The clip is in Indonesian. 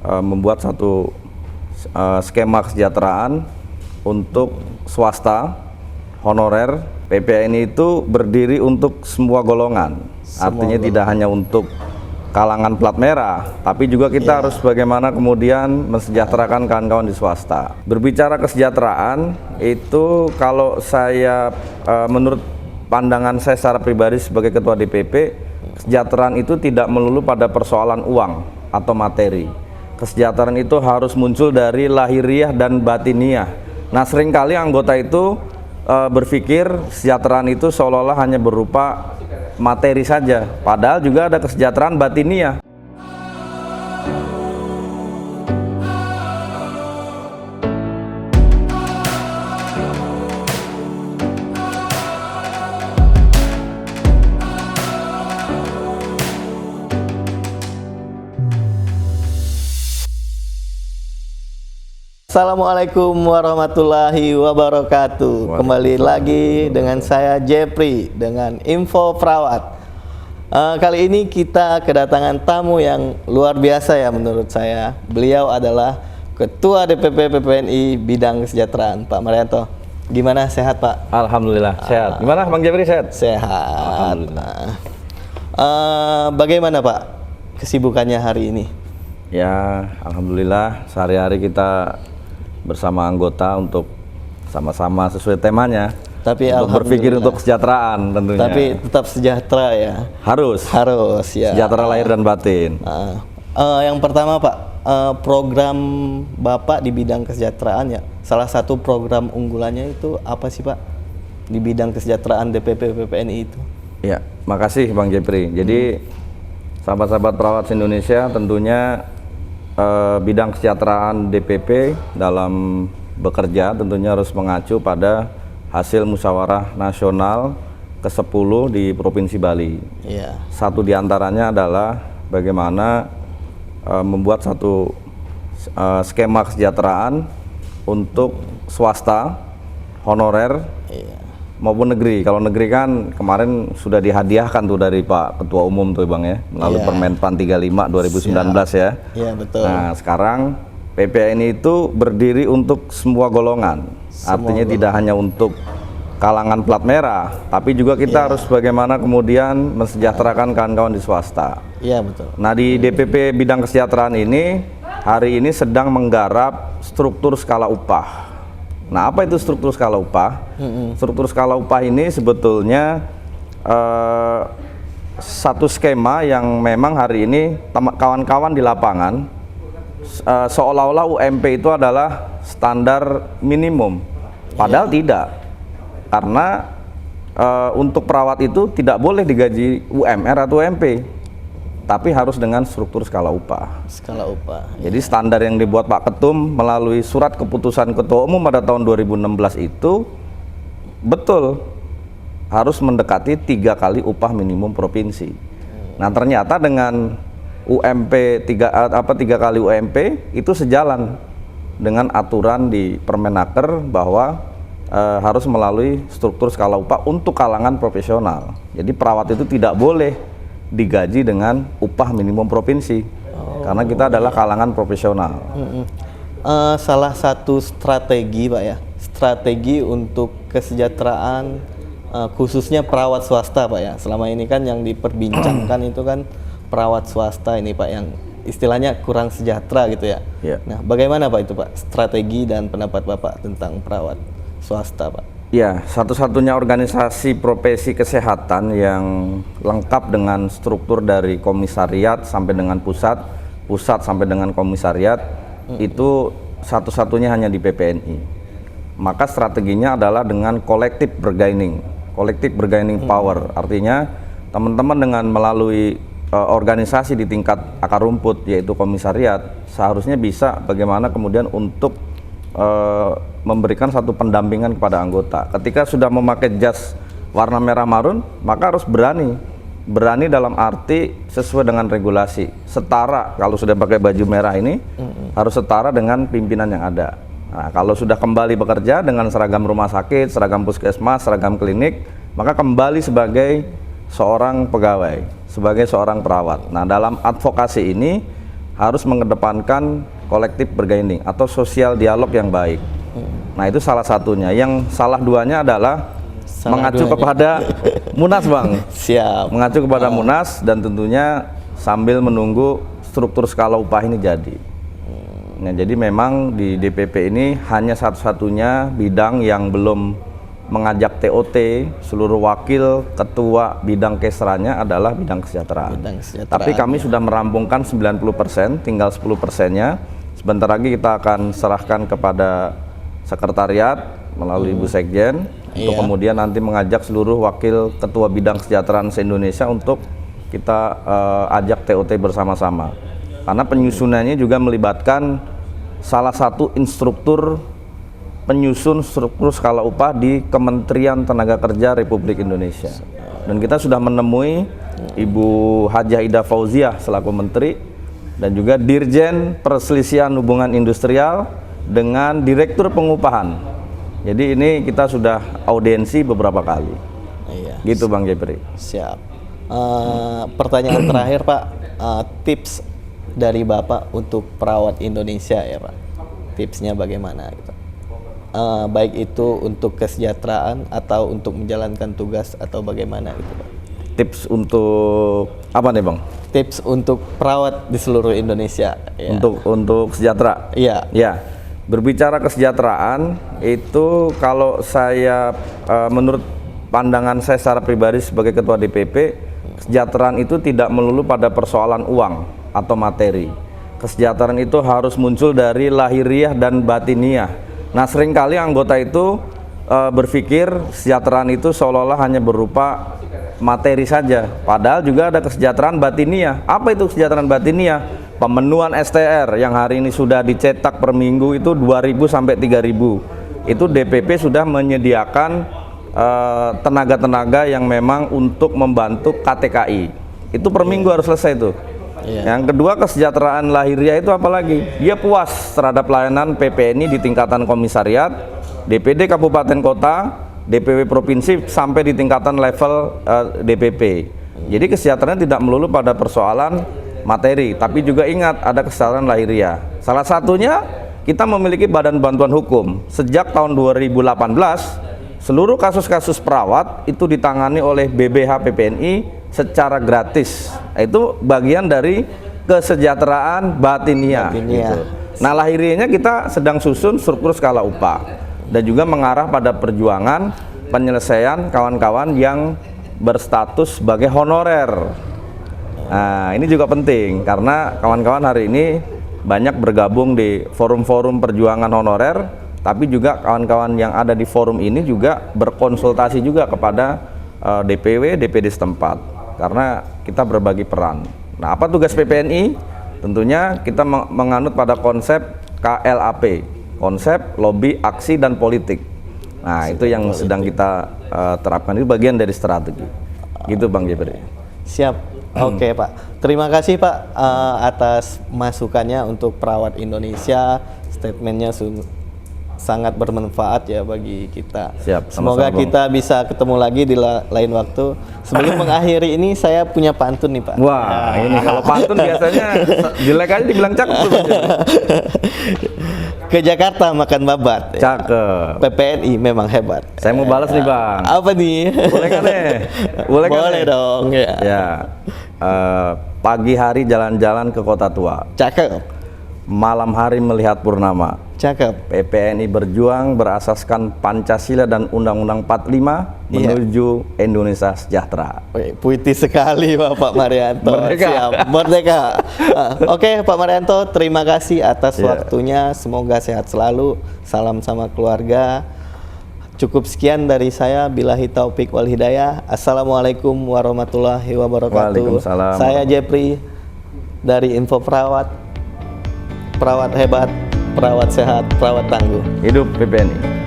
membuat satu skema kesejahteraan untuk swasta honorer. PPNI itu berdiri untuk semua golongan, artinya tidak hanya untuk kalangan plat merah, tapi juga kita harus bagaimana kemudian mensejahterakan kawan-kawan di swasta. Berbicara kesejahteraan itu, kalau saya menurut pandangan saya secara pribadi sebagai ketua DPP, kesejahteraan itu tidak melulu pada persoalan uang atau materi. Kesejahteraan itu harus muncul dari lahiriah dan batiniah. Nah, seringkali anggota itu berpikir kesejahteraan itu seolah-olah hanya berupa materi saja, padahal juga ada kesejahteraan batiniah. Assalamualaikum warahmatullahi wabarakatuh. Kembali lagi dengan saya Jepri dengan Info Perawat. Kali ini kita kedatangan tamu yang luar biasa ya menurut saya. Beliau adalah Ketua DPP PPNI Bidang Kesejahteraan, Pak Marianto. Gimana, sehat Pak? Alhamdulillah sehat. Gimana Bang Jepri, sehat? Sehat. Bagaimana Pak kesibukannya hari ini? Ya, alhamdulillah sehari-hari kita bersama anggota untuk sama-sama sesuai temanya. Tapi untuk berpikir untuk kesejahteraan tentunya. Tapi tetap sejahtera ya. Harus ya. Sejahtera lahir dan batin. Yang pertama Pak, program Bapak di bidang kesejahteraan ya. Salah satu program unggulannya itu apa sih Pak di bidang kesejahteraan DPP PPNI itu? Ya, makasih Bang Jepri. Jadi sahabat-sahabat perawat Indonesia, tentunya bidang kesejahteraan DPP dalam bekerja tentunya harus mengacu pada hasil musyawarah nasional ke-10 di Provinsi Bali. Satu diantaranya adalah bagaimana membuat satu skema kesejahteraan untuk swasta honorer maupun negeri. Kalau negeri kan kemarin sudah dihadiahkan tuh dari Pak Ketua Umum tuh Bang ya, melalui Permenpan 35 2019 ya. Iya betul. Nah, sekarang PPNI itu berdiri untuk semua golongan. Artinya tidak hanya untuk kalangan plat merah, tapi juga kita harus bagaimana kemudian mensejahterakan kawan-kawan di swasta. Iya betul. Nah, di DPP Bidang Kesejahteraan ini hari ini sedang menggarap struktur skala upah. Nah, apa itu struktur skala upah? Struktur skala upah ini sebetulnya satu skema yang memang hari ini kawan-kawan di lapangan seolah-olah UMP itu adalah standar minimum. Padahal tidak. Karena untuk perawat itu tidak boleh digaji UMR atau UMP, tapi harus dengan struktur skala upah. Jadi standar yang dibuat Pak Ketum melalui surat keputusan Ketua Umum pada tahun 2016 itu betul harus mendekati 3 kali upah minimum provinsi. Nah, ternyata dengan UMP 3 kali UMP itu sejalan dengan aturan di Permenaker bahwa harus melalui struktur skala upah untuk kalangan profesional. Jadi perawat itu tidak boleh digaji dengan upah minimum provinsi karena kita adalah kalangan profesional. Salah satu strategi Pak ya, strategi untuk kesejahteraan khususnya perawat swasta Pak ya. Selama ini kan yang diperbincangkan itu kan perawat swasta ini Pak yang istilahnya kurang sejahtera gitu ya. Nah, bagaimana Pak itu Pak strategi dan pendapat Bapak tentang perawat swasta Pak? Ya, satu-satunya organisasi profesi kesehatan yang lengkap dengan struktur dari komisariat sampai dengan pusat sampai dengan komisariat itu satu-satunya hanya di PPNI. Maka strateginya adalah dengan collective bargaining power. Artinya teman-teman dengan melalui organisasi di tingkat akar rumput yaitu komisariat seharusnya bisa bagaimana kemudian untuk memberikan satu pendampingan kepada anggota. Ketika sudah memakai jas warna merah marun, maka harus berani dalam arti sesuai dengan regulasi, setara. Kalau sudah pakai baju merah ini harus setara dengan pimpinan yang ada. Nah, kalau sudah kembali bekerja dengan seragam rumah sakit, seragam puskesmas, seragam klinik, maka kembali sebagai seorang pegawai, sebagai seorang perawat. Nah, dalam advokasi ini harus mengedepankan kolektif bargaining atau sosial dialog yang baik. Nah, itu salah satunya. Yang salah duanya adalah mengacu kepada Munas, Bang. Siap. Mengacu kepada Munas dan tentunya sambil menunggu struktur skala upah ini jadi. Nah, jadi memang di DPP ini hanya satu-satunya bidang yang belum mengajak TOT, seluruh wakil ketua bidang kesranya adalah bidang kesejahteraan. Tapi kami sudah merampungkan 90%, tinggal 10%-nya. Sebentar lagi kita akan serahkan kepada sekretariat melalui Ibu Sekjen untuk kemudian nanti mengajak seluruh wakil ketua bidang kesejahteraan se-Indonesia untuk kita ajak TOT bersama-sama. Karena penyusunannya juga melibatkan salah satu instruktur penyusun struktur skala upah di Kementerian Tenaga Kerja Republik Indonesia. Dan kita sudah menemui Ibu Hajah Ida Fauziah selaku Menteri dan juga Dirjen Perselisihan Hubungan Industrial dengan Direktur Pengupahan. Jadi ini kita sudah audiensi beberapa kali. Iya. Gitu Bang Jepri. Siap. Pertanyaan terakhir Pak, tips dari Bapak untuk perawat Indonesia ya Pak. Tipsnya bagaimana gitu? Baik itu untuk kesejahteraan atau untuk menjalankan tugas atau bagaimana gitu Pak. Tips untuk apa nih Bang? Tips untuk perawat di seluruh Indonesia ya. Untuk sejahtera? Iya. Ya, berbicara kesejahteraan itu kalau saya menurut pandangan saya secara pribadi sebagai ketua DPP, kesejahteraan itu tidak melulu pada persoalan uang atau materi. Kesejahteraan itu harus muncul dari lahiriah dan batiniah. Nah, seringkali anggota itu berpikir kesejahteraan itu seolah-olah hanya berupa materi saja. Padahal juga ada kesejahteraan batiniah. Apa itu kesejahteraan batiniah? Pemenuhan STR yang hari ini sudah dicetak per minggu itu 2.000 sampai 3.000. Itu DPP sudah menyediakan tenaga-tenaga yang memang untuk membantu KTKI. Itu per minggu harus selesai itu. Yang kedua, kesejahteraan lahiriah itu apalagi? Dia puas terhadap pelayanan PPNI di tingkatan komisariat, DPD kabupaten kota, DPW provinsi sampai di tingkatan level DPP. Jadi kesejahteraan tidak melulu pada persoalan materi, tapi juga ingat ada kesejahteraan lahiriah. Salah satunya kita memiliki badan bantuan hukum. Sejak tahun 2018 seluruh kasus-kasus perawat itu ditangani oleh BBH PPNI secara gratis. Itu bagian dari kesejahteraan batiniah. Gitu. Nah, lahiriahnya kita sedang susun struktur skala upah dan juga mengarah pada perjuangan penyelesaian kawan-kawan yang berstatus sebagai honorer. Nah, ini juga penting karena kawan-kawan hari ini banyak bergabung di forum-forum perjuangan honorer, tapi juga kawan-kawan yang ada di forum ini juga berkonsultasi juga kepada DPW, DPD setempat. Karena kita berbagi peran. Nah, apa tugas PPNI? Tentunya kita menganut pada konsep KLAP, konsep lobby, aksi, dan politik. Nah, itu yang sedang kita terapkan, itu bagian dari strategi. Gitu Bang Jepri. Siap. Oke Pak. Terima kasih Pak atas masukannya untuk perawat Indonesia. Statementnya sangat bermanfaat ya bagi kita. Siap, semoga sama-sama, kita bisa ketemu lagi di lain waktu. Sebelum mengakhiri ini saya punya pantun nih Pak. Wah, ini kalau pantun biasanya jelek aja dibilang cakep. Ke Jakarta makan babat. Cakep. PPNI memang hebat. Saya mau balas nih Bang. Apa nih? Boleh kan nih? Boleh kan Boleh nih? dong ya. Ya. Pagi hari jalan-jalan ke Kota Tua. Cakep. Malam hari melihat purnama. Cakep. PPNI berjuang berasaskan Pancasila dan Undang-Undang 45 menuju Indonesia sejahtera. Puitis sekali Bapak Marianto. Merdeka. Siap. Merdeka. Oke Pak Marianto, terima kasih atas waktunya. Semoga sehat selalu. Salam sama keluarga. Cukup sekian dari saya. Billahi taufik wal hidayah. Assalamualaikum warahmatullahi wabarakatuh. Waalaikumsalam. Saya Jepri dari Info Perawat. Perawat hebat, perawat sehat, perawat tangguh. Hidup PPNI.